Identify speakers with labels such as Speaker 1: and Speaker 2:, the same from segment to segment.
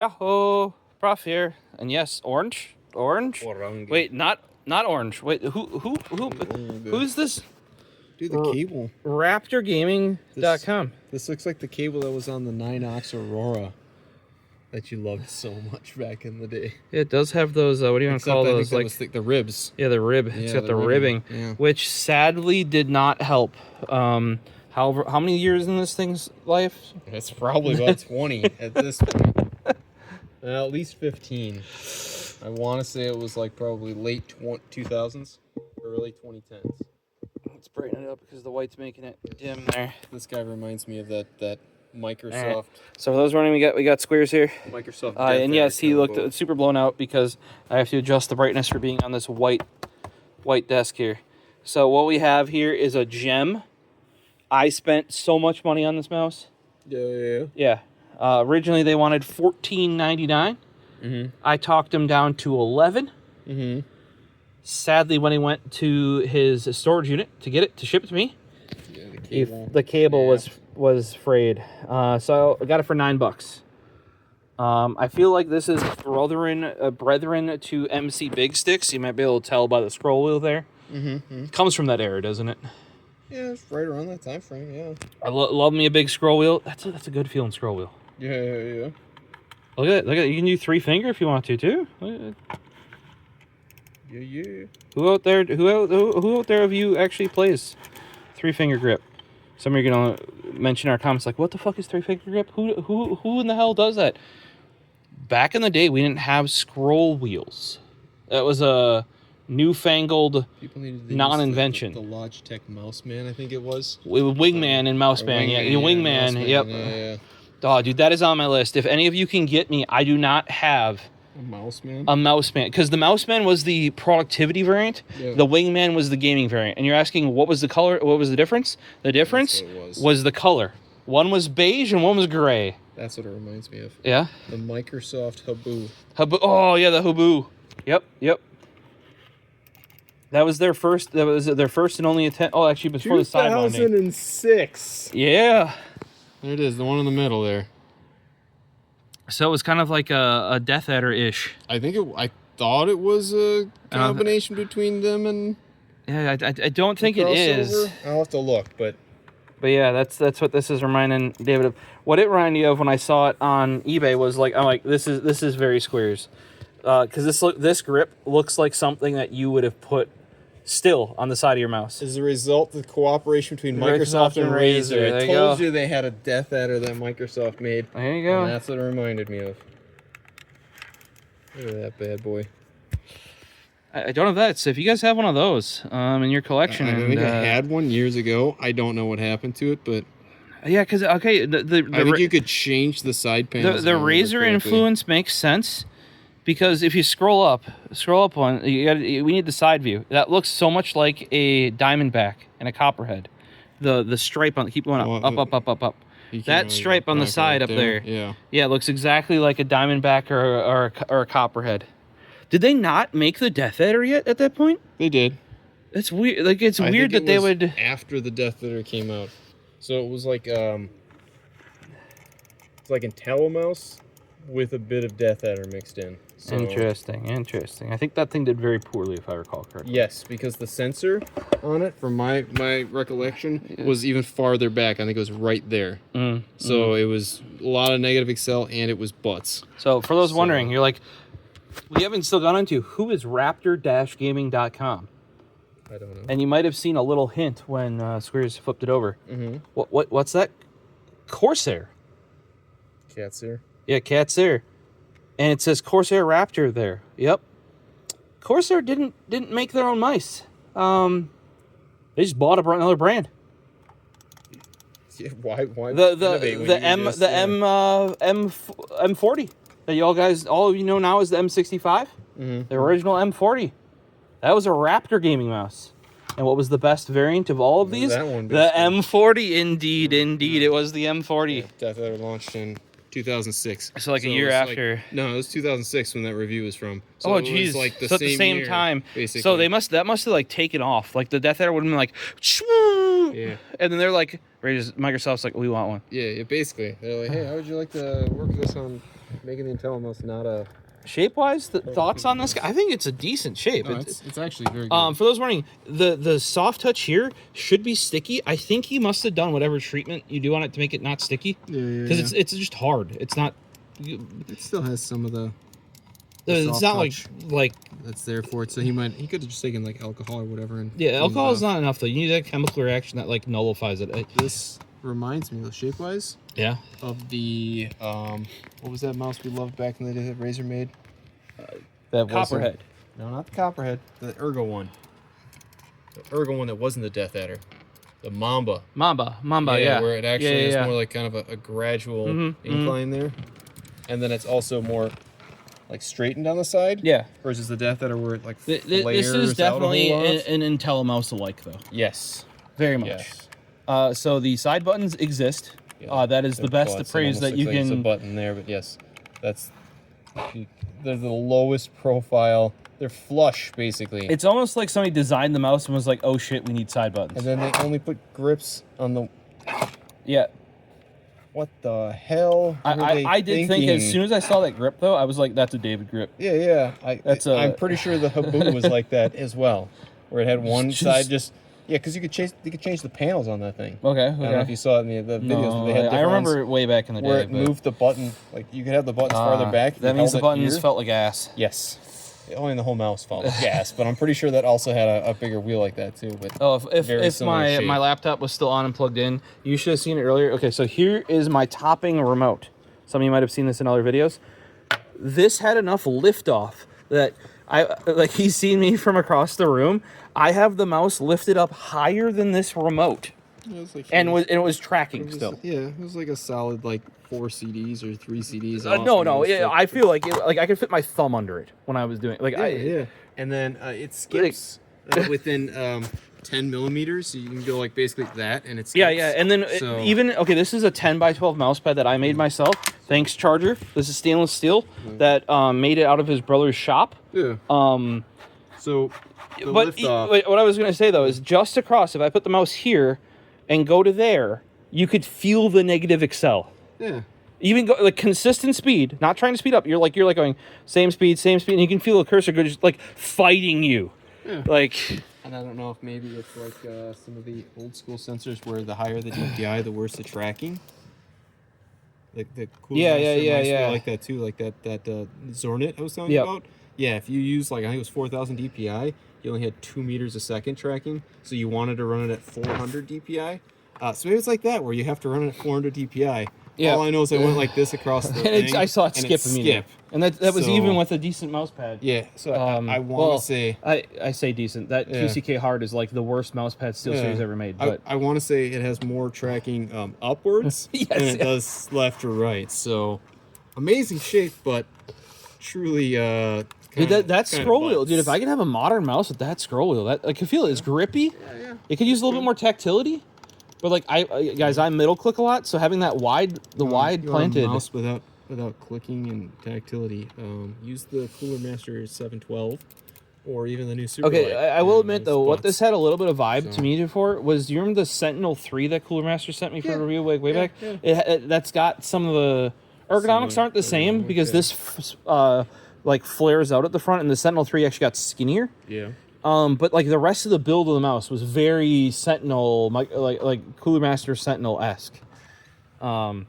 Speaker 1: Yahoo! Prof here, and yes, orange. Wait, not orange. Wait, who's this?
Speaker 2: Dude, the cable.
Speaker 1: Raptor Gaming.com.
Speaker 2: This looks like the cable that was on the 9-ox Aurora that you loved so much back in the day.
Speaker 1: It does have those. What do you want to call those?
Speaker 2: Like the ribs.
Speaker 1: Yeah, the rib. It's got the ribbing, which sadly did not help. However, how many years in this thing's life?
Speaker 2: It's probably about 20 at this point. At least 15. I want to say it was like probably late 2000s, early 2010s.
Speaker 1: Let's brighten it up because the white's making it dim there.
Speaker 2: This guy reminds me of that Microsoft.
Speaker 1: Right. So for those running, we got Squares here.
Speaker 2: Microsoft.
Speaker 1: And yes, he looked super blown out because I have to adjust the brightness for being on this white desk here. So what we have here is a gem. I spent so much money on this mouse. Yeah. Originally they wanted $14.99. I talked him down to $11. Sadly, when he went to his storage unit to ship it to me, the cable was frayed. So I got it for $9. I feel like this is brethren to MC Big Sticks. You might be able to tell by the scroll wheel there. Comes from that era, doesn't it?
Speaker 2: Yeah, it's right around that time frame. Yeah.
Speaker 1: I love me a big scroll wheel. That's a good feeling scroll wheel.
Speaker 2: Yeah.
Speaker 1: Look at it. You can do 3-finger if you want to too.
Speaker 2: Yeah.
Speaker 1: Who out there of you actually plays 3-finger grip? Some of you are gonna mention in our comments like, what the fuck is 3-finger grip? Who in the hell does that? Back in the day, we didn't have scroll wheels. That was a newfangled non-invention.
Speaker 2: The Logitech Mouseman, I think it was.
Speaker 1: Wingman and Mouseman, Wingman. Yep.
Speaker 2: Yeah.
Speaker 1: Oh, dude, that is on my list. If any of you can get me, I do not have
Speaker 2: a Mouseman.
Speaker 1: Because the Mouseman was the productivity variant. Yeah. The Wingman was the gaming variant. And you're asking what was the color? What was the difference? The difference was the color. One was beige and one was gray.
Speaker 2: That's what it reminds me of.
Speaker 1: Yeah.
Speaker 2: The Microsoft Habu.
Speaker 1: Oh yeah, the Habu. Yep. That was their first. That was their first and only attempt. Oh, actually, before the side bonding.
Speaker 2: 2006.
Speaker 1: Yeah.
Speaker 2: There it is, the one in the middle there.
Speaker 1: So it was kind of like a Death Adder-ish.
Speaker 2: I thought it was a combination between them and.
Speaker 1: Yeah, I don't think it is.
Speaker 2: I'll have to look, but
Speaker 1: yeah, that's what this is reminding David of. What it reminded me of when I saw it on eBay was like, I'm like, this is very Squares, because this grip looks like something that you would have put still on the side of your mouse.
Speaker 2: As a result of the cooperation between Microsoft and Razer. I told you they had a Death Adder that Microsoft made.
Speaker 1: There you go.
Speaker 2: And that's what it reminded me of. Look at that bad boy.
Speaker 1: I don't have that. So if you guys have one of those in your collection,
Speaker 2: I think I had one years ago. I don't know what happened to it, but
Speaker 1: yeah, because I think
Speaker 2: you could change the side panels.
Speaker 1: The Razer influence makes sense. Because if you scroll up one, we need the side view. That looks so much like a Diamondback and a Copperhead. The stripe on keep going up. That stripe on the side up there.
Speaker 2: Yeah,
Speaker 1: it looks exactly like a Diamondback or a Copperhead. Did they not make the Death Adder yet at that point?
Speaker 2: They did.
Speaker 1: It's weird. Like it's weird that they would
Speaker 2: after the Death Adder came out. So it was like it's like IntelliMouse with a bit of Death Adder mixed in. So,
Speaker 1: interesting. I think that thing did very poorly, if I recall correctly.
Speaker 2: Yes, because the sensor on it, from my recollection, was even farther back. I think it was right there. So it was a lot of negative Excel, and it was butts.
Speaker 1: So for those wondering, you're like, we haven't still gone into who is Raptor-Gaming.com.
Speaker 2: I don't know.
Speaker 1: And you might have seen a little hint when Squares flipped it over. What's that? Corsair.
Speaker 2: Corsair.
Speaker 1: Yeah, Corsair. And it says Corsair Raptor there. Yep. Corsair didn't make their own mice. They just bought another brand.
Speaker 2: Yeah, why
Speaker 1: the M40 that all of you know now is the M65. The original M40. That was a Raptor gaming mouse. And what was the best variant of all of these? The M40. Indeed, it was the M40.
Speaker 2: Yeah, Death Adder launched in 2006.
Speaker 1: So a year after.
Speaker 2: No, it was 2006 when that review was from.
Speaker 1: So it was like the same year, time. Basically. So that must have like taken off. Like the Death Adder would have been like, shoo! Yeah. And then they're like, Microsoft's like, we want one.
Speaker 2: Yeah, basically. They're like, hey, how would you like to work this on making the IntelliMouse not a...
Speaker 1: Shape-wise, the thoughts on this guy? I think it's a decent shape.
Speaker 2: No, it's actually very good.
Speaker 1: For those wondering, the soft touch here should be sticky. I think he must have done whatever treatment you do on it to make it not sticky. Because it's just hard. It's not...
Speaker 2: It still has some of the
Speaker 1: it's not like
Speaker 2: that's there for it. So he could have just taken like alcohol or whatever. And
Speaker 1: yeah, alcohol is not enough though. You need that chemical reaction that like nullifies it.
Speaker 2: This reminds me, though, shape-wise, of the what was that mouse we loved back in the day that Razer made?
Speaker 1: That Copperhead.
Speaker 2: No, not the Copperhead. The Ergo one. The Ergo one that wasn't the Death Adder. The Mamba.
Speaker 1: Yeah.
Speaker 2: Where it actually is more like kind of a gradual incline there. And then it's also more like straightened on the side.
Speaker 1: Yeah.
Speaker 2: Versus the Death Adder where it like
Speaker 1: this is definitely an IntelliMouse alike though.
Speaker 2: Yes.
Speaker 1: Very much. Yes. So the side buttons exist. Yeah. That is the best appraise that you can...
Speaker 2: There's a button there, but yes. They're the lowest profile. They're flush, basically.
Speaker 1: It's almost like somebody designed the mouse and was like, oh shit, we need side buttons.
Speaker 2: And then they only put grips on the...
Speaker 1: Yeah.
Speaker 2: What the hell
Speaker 1: I did think as soon as I saw that grip, though, I was like, that's a David grip.
Speaker 2: Yeah. I'm pretty sure the Habu was like that as well. Where it had one side just... Yeah, because you could change the panels on that thing.
Speaker 1: Okay.
Speaker 2: I don't know if you saw it in the videos. But they had
Speaker 1: I remember it way back in the day.
Speaker 2: Where it moved the button. Like, you could have the buttons farther back.
Speaker 1: That means the buttons felt like ass.
Speaker 2: Yes. Only the whole mouse felt like gas, but I'm pretty sure that also had a bigger wheel like that too. But
Speaker 1: if my laptop was still on and plugged in, you should have seen it earlier. Okay, so here is my topping remote. Some of you might have seen this in other videos. This had enough liftoff that he's seen me from across the room. I have the mouse lifted up higher than this remote, it was tracking still.
Speaker 2: Yeah, it was like a solid 4 CDs or 3 CDs.
Speaker 1: No. I feel like I could fit my thumb under it when I was doing it.
Speaker 2: And then it skips within 10 millimeters, so you can go basically that, and it's
Speaker 1: And then this is a 10 by 12 mouse pad that I made myself. Thanks, Charger. This is stainless steel that made it out of his brother's shop.
Speaker 2: Yeah. So.
Speaker 1: What I was going to say though is just across. If I put the mouse here and go to there, you could feel the negative accel.
Speaker 2: Yeah.
Speaker 1: Even go consistent speed, not trying to speed up. You're going same speed, and you can feel the cursor go just fighting you.
Speaker 2: Yeah. And I don't know if maybe it's some of the old school sensors where the higher the DPI, the worse the tracking. The cooler master like that too, like that Zornet I was telling you about. Yeah, if you use I think it was 4,000 DPI, you only had 2 meters a second tracking, so you wanted to run it at 400 DPI. So maybe it's like that where you have to run it at 400 DPI. Yeah. All I know is I went like this across the thing.
Speaker 1: I saw it skip immediately. And that was even with a decent mouse pad.
Speaker 2: Yeah, so I want to say...
Speaker 1: I say decent. That QCK Hard is the worst mouse pad SteelSeries ever made. But
Speaker 2: I want to say it has more tracking upwards than it does left or right. So, amazing shape, but truly...
Speaker 1: Dude, that scroll wheel, dude. If I could have a modern mouse with that scroll wheel, I can feel it. It's grippy.
Speaker 2: Yeah.
Speaker 1: It could use a little bit more tactility. But I middle click a lot, so having that wide planted
Speaker 2: mouse without clicking and tactility, use the Cooler Master 712 or even the new Superlight.
Speaker 1: Okay, I will admit though, what this had a little bit of vibe to me for was, do you remember the Sentinel 3 that Cooler Master sent me for a review way back? Yeah. That's got some of the ergonomics aren't the same because this flares out at the front, and the Sentinel 3 actually got skinnier.
Speaker 2: Yeah.
Speaker 1: But the rest of the build of the mouse was very Sentinel, like Cooler Master Sentinel-esque. I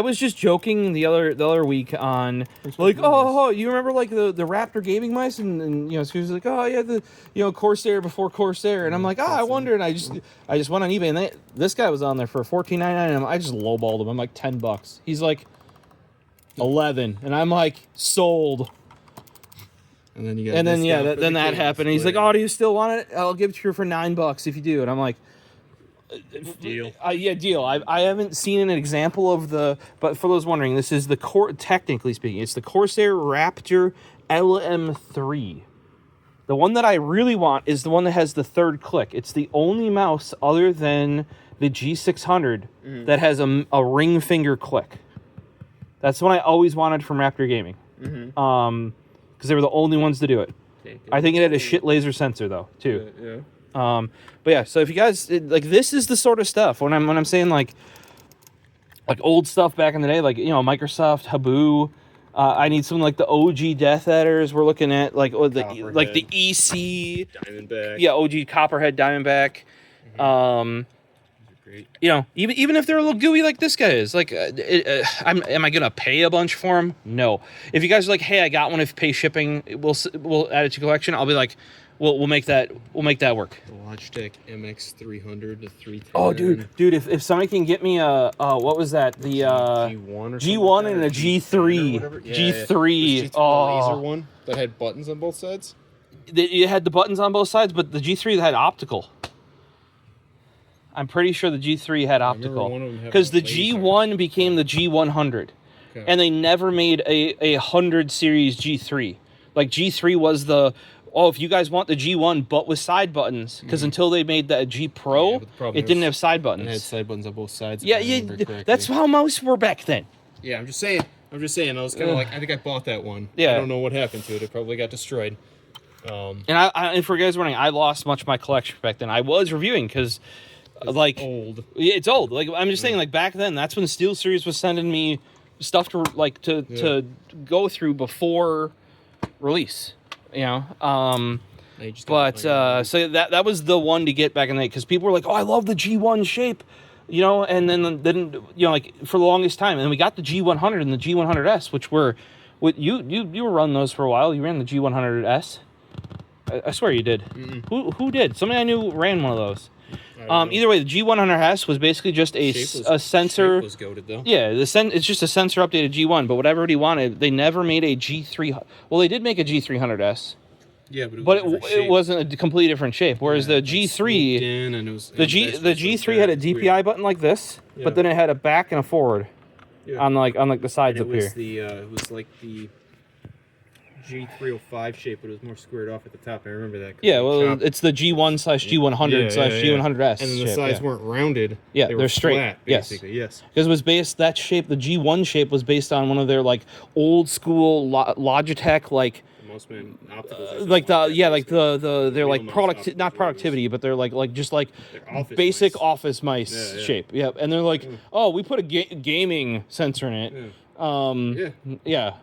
Speaker 1: was just joking the other week on you remember the Raptor Gaming mice, and she was like, oh yeah, the Corsair before Corsair, and I'm like, I wonder, and I just went on eBay, and this guy was on there for $14.99, and I just lowballed him. I'm like $10. He's like 11, and I'm like sold.
Speaker 2: And then
Speaker 1: then that happened. And he's like, "Oh, do you still want it? I'll give it to you for $9 if you do." And I'm like,
Speaker 2: "Deal."
Speaker 1: Deal. I haven't seen an example of but for those wondering, this is technically speaking, it's the Corsair Raptor LM3. The one that I really want is the one that has the third click. It's the only mouse other than the G600 that has a ring finger click. That's the one I always wanted from Raptor Gaming. Because they were the only ones to do it. I think it had a shit laser sensor though too.
Speaker 2: Yeah.
Speaker 1: But yeah, so if you guys this is the sort of stuff when I'm saying like old stuff back in the day, like, you know, Microsoft, Habu. I need some like the OG Death Adders. We're looking at like the EC.
Speaker 2: Diamondback.
Speaker 1: Yeah, OG Copperhead Diamondback.
Speaker 2: Great.
Speaker 1: You know, even if they're a little gooey like this guy is, like, am I gonna pay a bunch for them? No. If you guys are like, hey, I got one, if you pay shipping, we'll add it to collection. I'll be like, we'll make that work.
Speaker 2: The Logitech MX300 to 310.
Speaker 1: Oh, dude, if somebody can get me a what was that? The
Speaker 2: G1 or
Speaker 1: G1 and a G3. G3. Oh,
Speaker 2: laser one that had buttons on both sides.
Speaker 1: It had the buttons on both sides, but the G3 had optical. I'm pretty sure the G3 had optical, because the G1 became the G100, and they never made a 100 series G3. Like, G3 was the, if you guys want the G1 but with side buttons, because until they made that G Pro, it didn't have side buttons.
Speaker 2: It had side buttons on both sides.
Speaker 1: Yeah, that's how most were back then.
Speaker 2: Yeah, I'm just saying. I was kind of like, I think I bought that one.
Speaker 1: Yeah.
Speaker 2: I don't know what happened to it. It probably got destroyed.
Speaker 1: And for you guys wondering, I lost much of my collection back then. I was reviewing because, like,
Speaker 2: old.
Speaker 1: It's old. Like, I'm just saying, like, back then, that's when SteelSeries was sending me stuff to go through before release. You know. So that was the one to get back in the day, because people were like, oh, I love the G1 shape, you know, and then you know, like, for the longest time, and then we got the G100 and the G100S, which were, you were running those for a while. You ran the G100S. I swear you did. Who did? Somebody I knew ran one of those. Either way, the G100S was basically just a sensor.
Speaker 2: Shape was goated, though.
Speaker 1: Yeah, it's just a sensor updated G1, but whatever everybody wanted, they never made a G3. Well, they did make a G300S.
Speaker 2: Yeah, but
Speaker 1: it wasn't a completely different shape. Whereas the G3, the G3 had a DPI button like this, but then it had a back and a forward on the sides up here.
Speaker 2: It was like the G305 shape, but it was more squared off at the top. I remember that.
Speaker 1: Yeah, well, it's the G1/G100/G100S.
Speaker 2: And then the sides weren't rounded.
Speaker 1: Yeah, they're straight.
Speaker 2: Flat, basically. Yes.
Speaker 1: Because it was based, that shape, the G1 shape was based on one of their, like, old school Logitech, like, they're like not productivity, but they're like just like basic office mice shape. Yep. And they're like, oh, we put a gaming sensor in it. Yeah.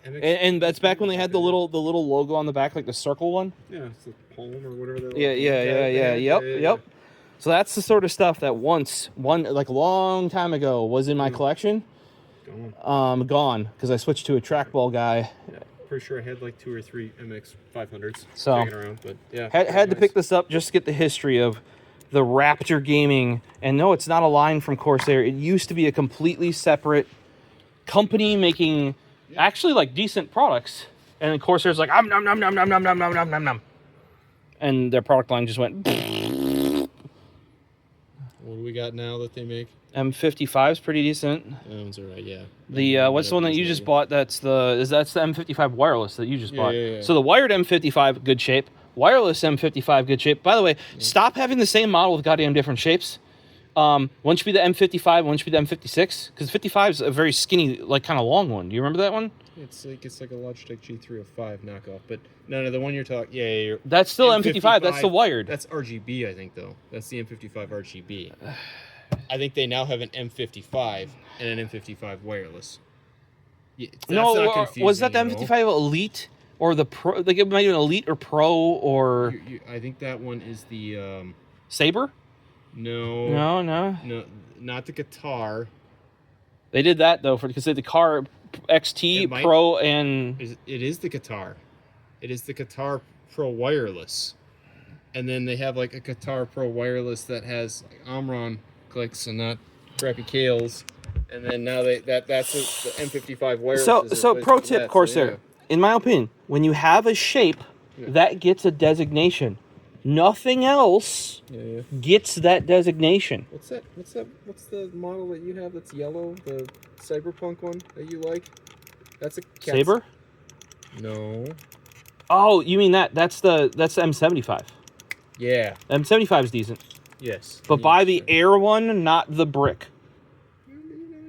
Speaker 1: And that's back when they had the little logo on the back, like the circle one.
Speaker 2: Yeah, it's the palm or whatever that was.
Speaker 1: Yep. So that's the sort of stuff that like a long time ago was in my collection. Gone, because I switched to a trackball guy.
Speaker 2: Yeah. Pretty sure I had like 2 or 3 MX 500s.
Speaker 1: So
Speaker 2: around, but yeah,
Speaker 1: had to pick this up just to get the history of the Raptor Gaming. And no, it's not a line from Corsair. It used to be a completely separate company making actually like decent products. And then Corsair's like, nom. And their product line just went.
Speaker 2: What do we got now that they make?
Speaker 1: M55 is pretty decent.
Speaker 2: Those are right, yeah.
Speaker 1: The what's the one that you just bought? That's the M55 wireless that you just bought.
Speaker 2: Yeah.
Speaker 1: So the wired M55, good shape. Wireless M55, good shape. By the way, stop having the same model with goddamn different shapes. One should be the M55, one should be the M56, because 55 is a very skinny, like, kind of long one. Do you remember that one?
Speaker 2: It's like a Logitech G305 knockoff, but no, the one you're talking,
Speaker 1: that's still M55. That's the wired.
Speaker 2: That's RGB, I think, though. That's the M55 RGB. I think they now have an M55 and an M55 wireless. Yeah,
Speaker 1: was that the M55 Elite or the Pro? Like, it might be an Elite or Pro or.
Speaker 2: I think that one is the
Speaker 1: Sabre.
Speaker 2: No, not the guitar.
Speaker 1: They did that though because they had the car XT Pro and.
Speaker 2: It is the guitar. It is the Guitar Pro wireless, and then they have like a Guitar Pro wireless that has like Omron clicks and not crappy Kales, and then now that's the M55 wireless.
Speaker 1: So pro tip, Corsair. In my opinion, when you have a shape, that gets a designation. Nothing else gets that designation.
Speaker 2: What's that? What's the model that you have that's yellow? The Cyberpunk one that you like? That's a
Speaker 1: Sabre?
Speaker 2: No.
Speaker 1: Oh, you mean that's the M75?
Speaker 2: Yeah.
Speaker 1: M75 is decent.
Speaker 2: Yes.
Speaker 1: But buy the Air one, not the brick.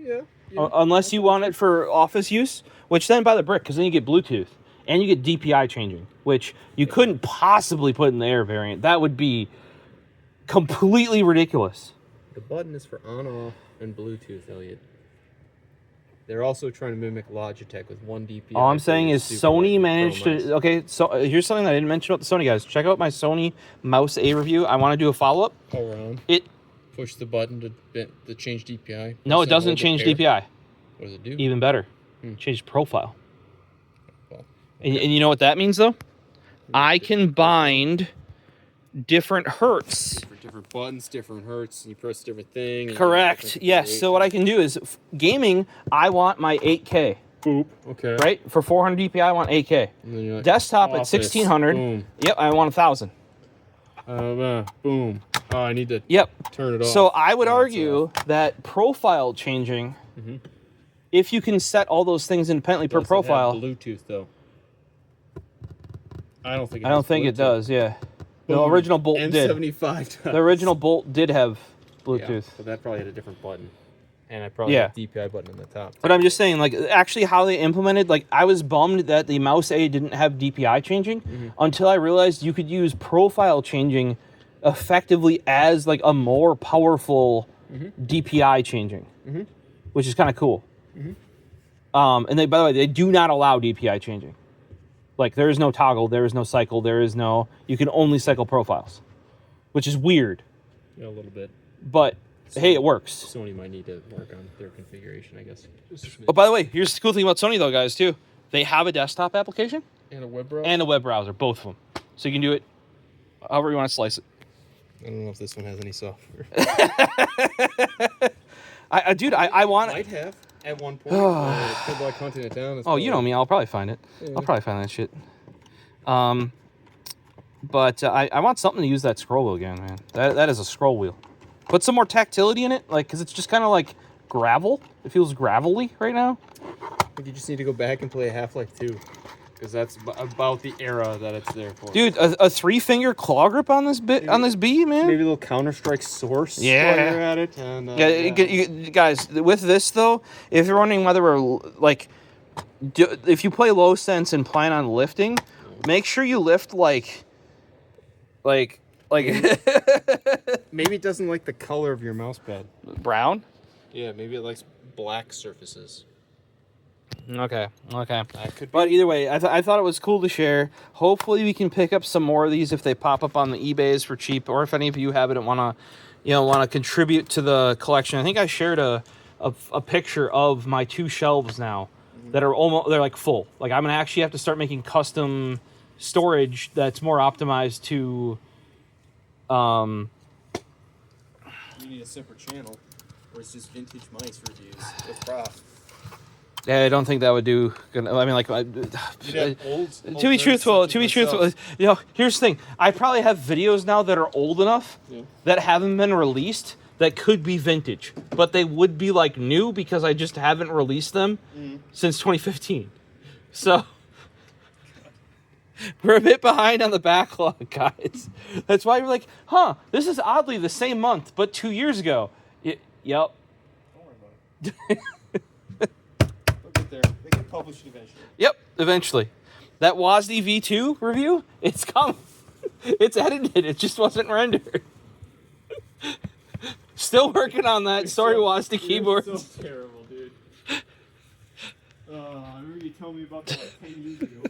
Speaker 2: Yeah.
Speaker 1: Unless you want it for office use, which then buy the brick, because then you get Bluetooth and you get DPI changing, which you couldn't possibly put in the Air variant. That would be completely ridiculous.
Speaker 2: The button is for on-off. and Bluetooth, Elliot. They're also trying to mimic Logitech with 1 DPI.
Speaker 1: All I'm saying is Sony managed to... Okay, so here's something that I didn't mention about the Sony guys. Check out my Sony Mouse A review. I want to do a follow-up.
Speaker 2: Pull around. Push the button to change DPI.
Speaker 1: No, it doesn't change DPI.
Speaker 2: What does it do?
Speaker 1: Even better. Change profile.
Speaker 2: Well,
Speaker 1: okay. And you know what that means, though? I can bind different hertz.
Speaker 2: For different buttons, different hertz, and you press different thing.
Speaker 1: Correct. Yes. So what I can do is gaming. I want my 8K.
Speaker 2: Boop. Okay.
Speaker 1: Right for 400 DPI, I want 8K.
Speaker 2: Like,
Speaker 1: desktop at 1600.
Speaker 2: Boom.
Speaker 1: Yep, I want 1000.
Speaker 2: Boom. Oh, I need to.
Speaker 1: Yep.
Speaker 2: Turn it off.
Speaker 1: So I would argue that profile changing, if you can set all those things independently per profile.
Speaker 2: Bluetooth though. I don't think.
Speaker 1: I don't think it does. Yeah. The original Bolt did.
Speaker 2: M75.
Speaker 1: The original Bolt did have Bluetooth.
Speaker 2: Yeah, but that probably had a different button. And I probably had a DPI button on the top.
Speaker 1: But I'm just saying, like, actually how they implemented, like, I was bummed that the Mouse A didn't have DPI changing until I realized you could use profile changing effectively as, like, a more powerful DPI changing, which is kind of cool. And they, by the way, they do not allow DPI changing. Like, there is no toggle, there is no cycle, there is no... You can only cycle profiles, which is weird.
Speaker 2: Yeah, a little bit.
Speaker 1: But, hey, it works.
Speaker 2: Sony might need to work on their configuration, I guess.
Speaker 1: Oh, by the way, here's the cool thing about Sony, though, guys, too. They have a desktop application.
Speaker 2: And a web browser.
Speaker 1: And a web browser, both of them. So you can do it however you want to slice it.
Speaker 2: I don't know if this one has any software.
Speaker 1: Dude, I want...
Speaker 2: Might have. At one point, people like hunting it down.
Speaker 1: Oh, you know me. I'll probably find it. Yeah. I'll probably find that shit. But I want something to use that scroll wheel again, man. That is a scroll wheel. Put some more tactility in it, like, because it's just kind of like gravel. It feels gravelly right now.
Speaker 2: I think you just need to go back and play Half-Life 2. Because that's about the era that it's there for.
Speaker 1: Dude, a 3-finger claw grip on this on this B, man.
Speaker 2: Maybe a little Counter-Strike source.
Speaker 1: Yeah.
Speaker 2: While you're at it. And,
Speaker 1: You guys, with this though, if you're wondering whether we're like, if you play low sense and plan on lifting, make sure you lift like. Maybe
Speaker 2: it doesn't like the color of your mouse pad.
Speaker 1: Brown.
Speaker 2: Yeah, maybe it likes black surfaces.
Speaker 1: Okay.
Speaker 2: That could be.
Speaker 1: But either way, I thought it was cool to share. Hopefully, we can pick up some more of these if they pop up on the eBays for cheap, or if any of you have it and want to contribute to the collection. I think I shared a picture of my 2 shelves now that are they're like full. Like I'm gonna actually have to start making custom storage that's more optimized to.
Speaker 2: You need a separate channel, where it's just vintage mice reviews with prof.
Speaker 1: Yeah, I don't think that would do. I mean, like, to be truthful, you know, here's the thing. I probably have videos now that are old enough that haven't been released that could be vintage, but they would be like new because I just haven't released them since 2015. So we're a bit behind on the backlog, guys. That's why you're like, this is oddly the same month, but 2 years ago. Yep.
Speaker 2: Don't worry about it. There. They get published eventually.
Speaker 1: Yep, eventually. That WASD V2 review, it's come. It's edited. It just wasn't rendered. Still working on that. Sorry, WASD keyboards.
Speaker 2: So terrible, dude. I remember you told me about that like 10 years ago.